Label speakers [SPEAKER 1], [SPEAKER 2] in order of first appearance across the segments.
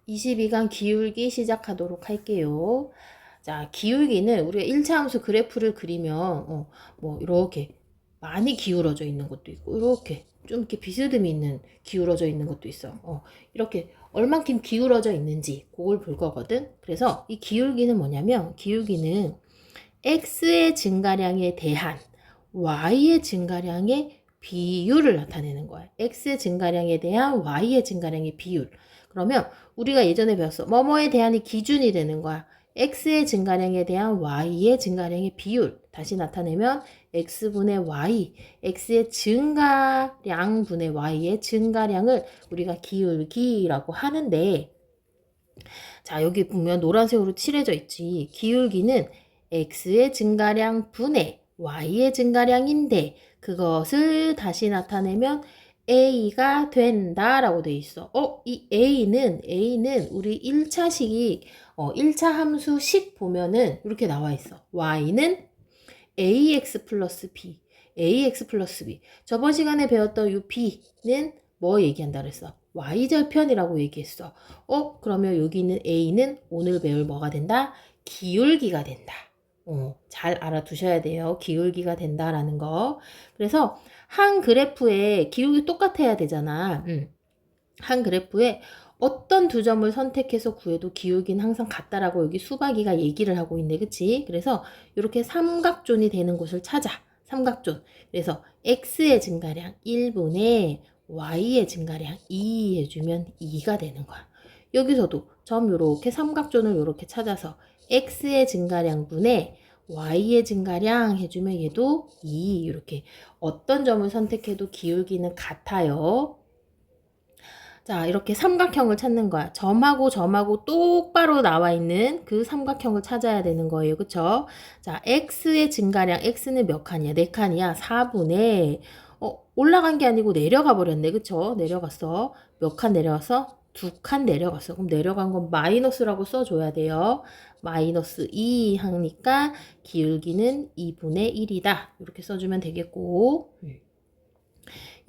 [SPEAKER 1] 22강 기울기 시작하도록 할게요. 자, 기울기는 우리가 1차 함수 그래프를 그리면 뭐 이렇게 많이 기울어져 있는 것도 있고 이렇게 좀 이렇게 비스듬히 있는 기울어져 있는 것도 있어. 이렇게 얼만큼 기울어져 있는지 그걸 볼 거거든. 그래서 이 기울기는 뭐냐면 기울기는 x의 증가량에 대한 y의 증가량의 비율을 나타내는 거야. x의 증가량에 대한 y의 증가량의 비율. 그러면 우리가 예전에 배웠어. 뭐뭐에 대한이 기준이 되는 거야. x의 증가량에 대한 y의 증가량의 비율. 다시 나타내면 x분의 y, x의 증가량분의 y의 증가량을 우리가 기울기라고 하는데, 자, 여기 보면 노란색으로 칠해져 있지. 기울기는 x의 증가량 분의 y의 증가량인데 그것을 다시 나타내면 a가 된다라고 돼 있어. 이 a는 우리 1차식이 1차 함수식 보면은 이렇게 나와 있어. y는 ax 플러스 b, ax 플러스 b. 저번 시간에 배웠던 이 b는 뭐 얘기한다 그랬어? y절편이라고 얘기했어. 그러면 여기 있는 a는 오늘 배울 뭐가 된다? 기울기가 된다. 잘 알아두셔야 돼요. 기울기가 된다라는 거. 그래서 한 그래프에 기울기 똑같아야 되잖아. 한 그래프에 어떤 두 점을 선택해서 구해도 기울기는 항상 같다라고 여기 수박이가 얘기를 하고 있네. 그치? 그래서 이렇게 삼각존이 되는 곳을 찾아. 삼각존. 그래서 x의 증가량 1분의 y의 증가량 2 해주면 2가 되는 거야. 여기서도 점 요렇게 삼각존을 요렇게 찾아서 x의 증가량 분의 y의 증가량 해주면 얘도 2 이렇게 어떤 점을 선택해도 기울기는 같아요. 자, 이렇게 삼각형을 찾는 거야. 점하고 점하고 똑바로 나와 있는 그 삼각형을 찾아야 되는 거예요. 그쵸? 자, x의 증가량, x는 몇 칸이야? 4칸이야. 4분의, 올라간 게 아니고 내려가 버렸네. 그쵸? 내려갔어. 몇 칸 내려갔어? 2칸 내려갔어. 그럼 내려간 건 마이너스라고 써줘야 돼요. 마이너스 2 하니까 기울기는 2분의 1이다. 이렇게 써주면 되겠고.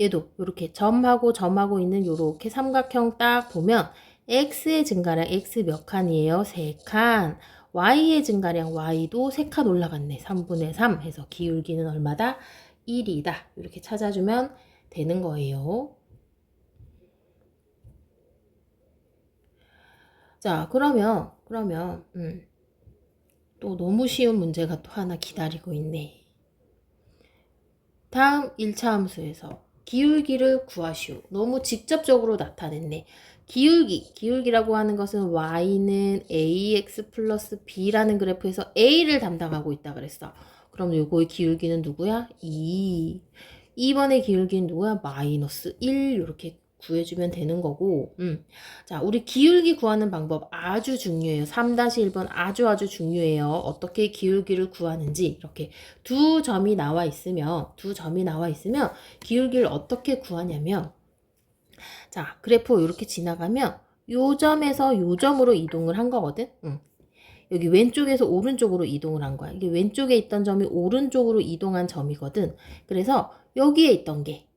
[SPEAKER 1] 얘도 이렇게 점하고 점하고 있는 이렇게 삼각형 딱 보면 x의 증가량 x 몇 칸이에요? 3칸. y의 증가량 y도 3칸 올라갔네. 3분의 3 해서 기울기는 얼마다? 1이다. 이렇게 찾아주면 되는 거예요. 자, 그러면 또 너무 쉬운 문제가 또 하나 기다리고 있네. 다음 1차 함수에서 기울기를 구하시오. 너무 직접적으로 나타냈네. 기울기라고 하는 것은 y는 ax 플러스 b라는 그래프에서 a를 담당하고 있다 그랬어. 그럼 요거의 기울기는 누구야? 2. 2번의 기울기는 누구야? 마이너스 1 이렇게 구해주면 되는 거고. 자, 우리 기울기 구하는 방법 아주 중요해요. 3-1번 아주 중요해요. 어떻게 기울기를 구하는지 이렇게 두 점이 나와 있으면 기울기를 어떻게 구하냐면, 자, 그래프 이렇게 지나가면 요 점에서 요 점으로 이동을 한 거거든. 여기 왼쪽에서 오른쪽으로 이동을 한 거야. 이게 왼쪽에 있던 점이 오른쪽으로 이동한 점이거든. 그래서 여기에 있던 게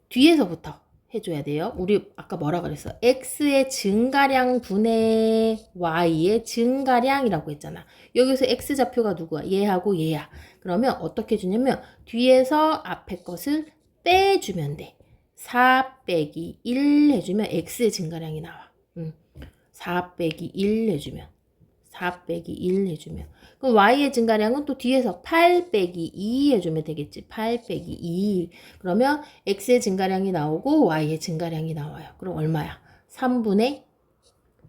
[SPEAKER 1] 뒤에서부터 해줘야 돼요. 우리 아까 뭐라 그랬어? x의 증가량 분의 y의 증가량이라고 했잖아. 여기서 x좌표가 누구야? 얘하고 얘야. 그러면 어떻게 주냐면 뒤에서 앞에 것을 빼주면 돼. 4 빼기 1 해주면 x의 증가량이 나와. 4 빼기 1 해주면 4 빼기 1 해주면 그럼 y의 증가량은 또 뒤에서 8 빼기 2 해주면 되겠지. 8 빼기 2 그러면 x의 증가량이 나오고 y의 증가량이 나와요. 그럼 얼마야? 3분의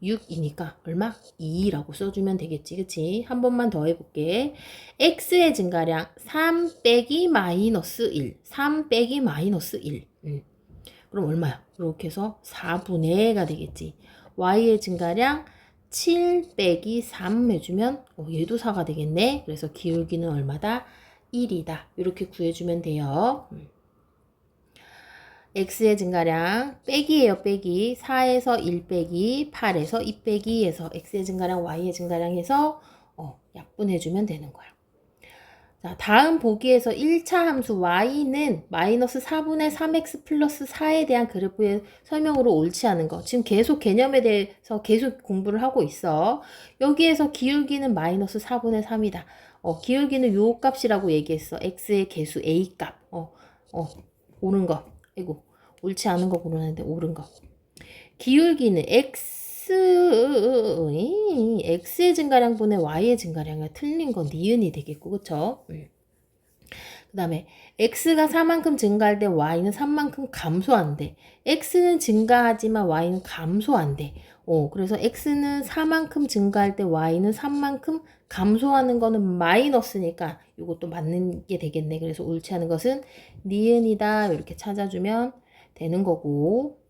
[SPEAKER 1] 6이니까 얼마? 2라고 써주면 되겠지. 그치? 한 번만 더 해볼게. x의 증가량 3 빼기 마이너스 1 3 빼기 마이너스 1 그럼 얼마야? 이렇게 해서 4분의가 되겠지. y의 증가량 7 빼기 3 해주면 얘도 4가 되겠네. 그래서 기울기는 얼마다? 1이다. 이렇게 구해주면 돼요. x의 증가량 빼기예요. 빼기 4에서 1 빼기 8에서 2 빼기 해서 x의 증가량 y의 증가량 해서 약분해주면 되는 거야. 자, 다음 보기에서 1차 함수 y는 마이너스 4분의 3x 플러스 4에 대한 그래프의 설명으로 옳지 않은 거. 지금 계속 개념에 대해서 계속 공부를 하고 있어. 여기에서 기울기는 마이너스 4분의 3이다. 기울기는 요 값이라고 얘기했어. x의 개수 a 값. 옳은 거. 아이고, 옳지 않은 거 고르는데 옳은 거. 기울기는 x의 증가량분의 y의 증가량이 틀린 건 니은이 되겠고, 그쵸? 그 다음에 x가 4만큼 증가할 때 y는 3만큼 감소한대. x는 증가하지만 y는 감소한대. 그래서 x는 4만큼 증가할 때 y는 3만큼 감소하는 거는 마이너스니까 이것도 맞는 게 되겠네. 그래서 옳지 않은 것은 니은이다. 이렇게 찾아주면 되는 거고.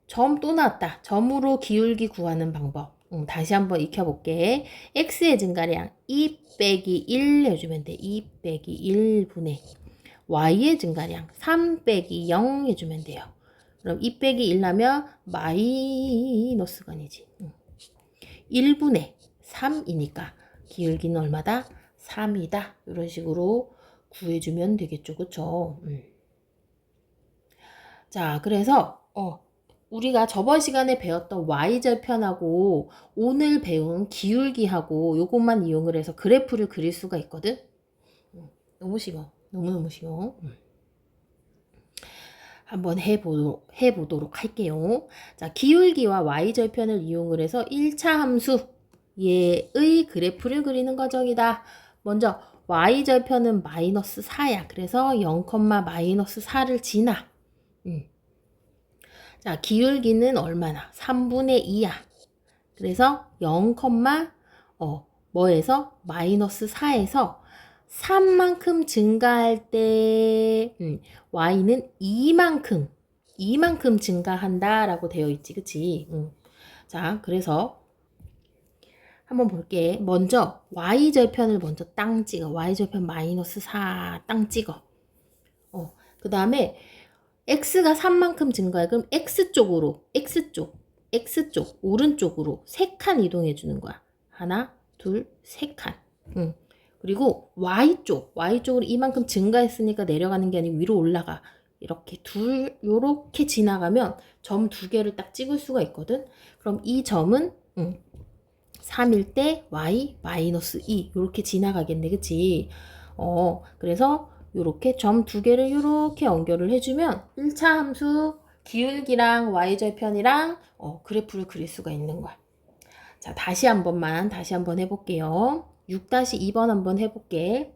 [SPEAKER 1] 점 또 나왔다. 점으로 기울기 구하는 방법. 다시 한번 익혀볼게. x의 증가량 2 빼기 1 해주면 돼. 2 빼기 1분의 y의 증가량 3 빼기 0 해주면 돼요. 그럼 2 빼기 1 나면 마이너스가 아니지. 1분의 3이니까 기울기는 얼마다? 3이다. 이런 식으로 구해주면 되겠죠. 그쵸? 자, 그래서 우리가 저번 시간에 배웠던 y절편하고 오늘 배운 기울기하고 요것만 이용을 해서 그래프를 그릴 수가 있거든. 너무 쉬워. 너무너무 쉬워. 한번 해보도록 할게요. 자, 기울기와 y절편을 이용을 해서 1차 함수 얘의 그래프를 그리는 과정이다. 먼저 y절편은 마이너스 4야. 그래서 0, 마이너스 4를 지나. 자, 기울기는 얼마나? 3분의 2야. 그래서 0, 뭐에서? 마이너스 4에서 3만큼 증가할 때 y는 2만큼 증가한다라고 되어 있지. 그치? 자, 그래서 한번 볼게. 먼저 y절편을 먼저 땅 찍어. y절편 마이너스 4 땅 찍어. 그 다음에 x가 3만큼 증가해. 그럼 x쪽으로, x쪽, 오른쪽으로 3칸 이동해 주는 거야. 하나, 둘, 3칸. 그리고 y쪽으로 이만큼 증가했으니까 내려가는 게 아니고 위로 올라가. 이렇게 요렇게 지나가면 점 2개를 딱 찍을 수가 있거든. 그럼 이 점은 3일 때 y 마이너스 2 요렇게 지나가겠네. 그치? 그래서 요렇게 점 2개를 요렇게 연결을 해주면 1차 함수 기울기랑 y절편이랑 그래프를 그릴 수가 있는 거야. 자, 다시 한번 해볼게요. 6-2번 한번 해볼게.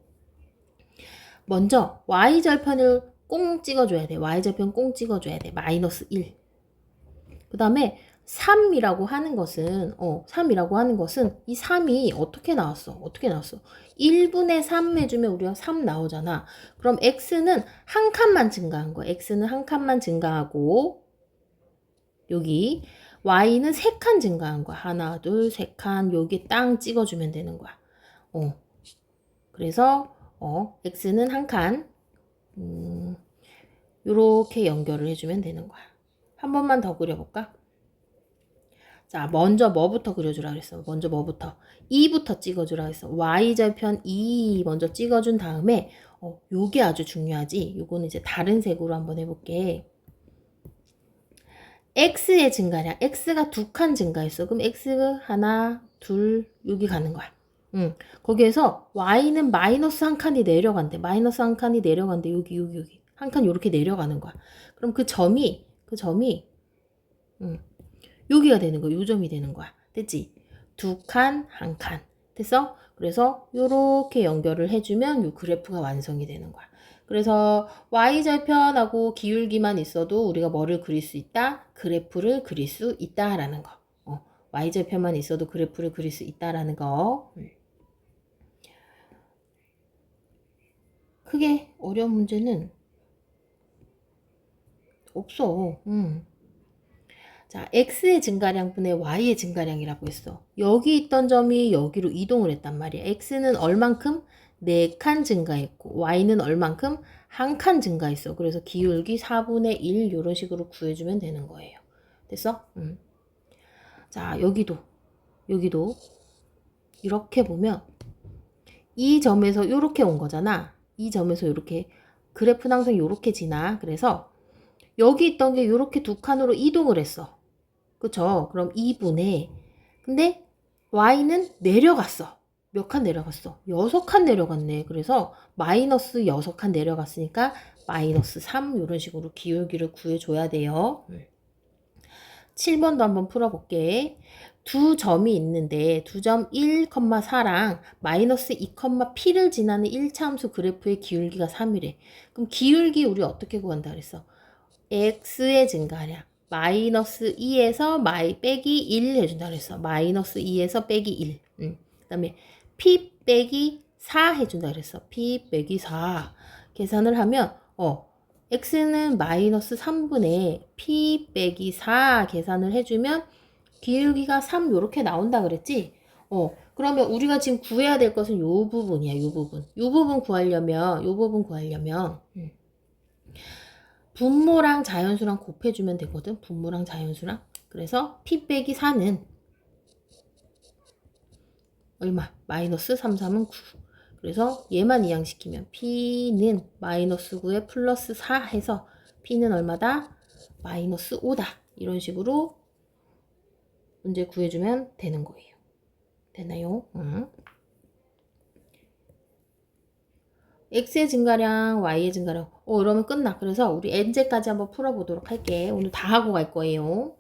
[SPEAKER 1] 먼저 y절편을 꽁 찍어줘야 돼. y절편 꽁 찍어줘야 돼. 마이너스 1. 그 다음에 3이라고 하는 것은 이 3이 어떻게 나왔어? 1분의 3 해주면 우리가 3 나오잖아. 그럼 x는 한 칸만 증가한 거야. x는 한 칸만 증가하고 여기 y는 3칸 증가한 거야. 하나, 둘, 3칸 여기 땅 찍어주면 되는 거야. 그래서 x는 한 칸 요렇게 연결을 해주면 되는 거야. 한 번만 더 그려볼까? 자, 먼저 뭐부터 그려주라 그랬어? 2부터 찍어주라 그랬어. y절편 2 먼저 찍어준 다음에 요게 아주 중요하지. 요거는 이제 다른 색으로 한번 해볼게. x의 증가량. x가 2칸 증가했어. 그럼 x 하나, 둘 여기 가는 거야. 거기에서 y는 마이너스 한 칸이 내려간대. 여기. 한 칸 요렇게 내려가는 거야. 그럼 그 점이 여기가 되는 거야. 요 점이 되는 거야. 됐지? 2칸, 1칸. 됐어? 그래서 요렇게 연결을 해주면 요 그래프가 완성이 되는 거야. 그래서 y절편하고 기울기만 있어도 우리가 뭐를 그릴 수 있다? 그래프를 그릴 수 있다라는 거. y절편만 있어도 그래프를 그릴 수 있다라는 거. 크게 어려운 문제는 없어. 자, x의 증가량분의 y의 증가량이라고 했어. 여기 있던 점이 여기로 이동을 했단 말이야. x는 얼만큼? 4칸 증가했고 y는 얼만큼? 1칸 증가했어. 그래서 기울기 4분의 1 이런 식으로 구해주면 되는 거예요. 됐어? 자, 여기도 이렇게 보면 이 점에서 요렇게 온 거잖아. 이 점에서 요렇게 그래프는 항상 요렇게 지나. 그래서 여기 있던 게 요렇게 두 칸으로 이동을 했어. 그쵸? 그럼 2분의 근데 y는 내려갔어. 몇 칸 내려갔어? 6칸 내려갔네. 그래서 마이너스 6칸 내려갔으니까 마이너스 3 이런 식으로 기울기를 구해줘야 돼요. 7번도 한번 풀어볼게. 두 점이 있는데 두 점 1,4랑 마이너스 2,p를 지나는 1차 함수 그래프의 기울기가 3이래. 그럼 기울기 우리 어떻게 구한다 그랬어? x의 증가량 마이너스 2에서 빼기 1 해준다 그랬어. 마이너스 2에서 빼기 1. 그 다음에 p 빼기 4 해준다 그랬어. p 빼기 4 계산을 하면 x는 마이너스 3분의 p 빼기 4 계산을 해주면 기울기가 3 요렇게 나온다 그랬지? 그러면 우리가 지금 구해야 될 것은 요 부분이야. 요 부분. 요 부분 구하려면 분모랑 자연수랑 곱해주면 되거든. 분모랑 자연수랑. 그래서 p 빼기 4는 얼마? 마이너스 3, 3은 9. 그래서 얘만 이항시키면 p는 마이너스 9에 플러스 4 해서 p는 얼마다? 마이너스 5다. 이런 식으로 문제 구해주면 되는 거예요. 됐나요? x의 증가량, y의 증가량. 이러면 끝나. 그래서 우리 n제까지 한번 풀어보도록 할게. 오늘 다 하고 갈 거예요.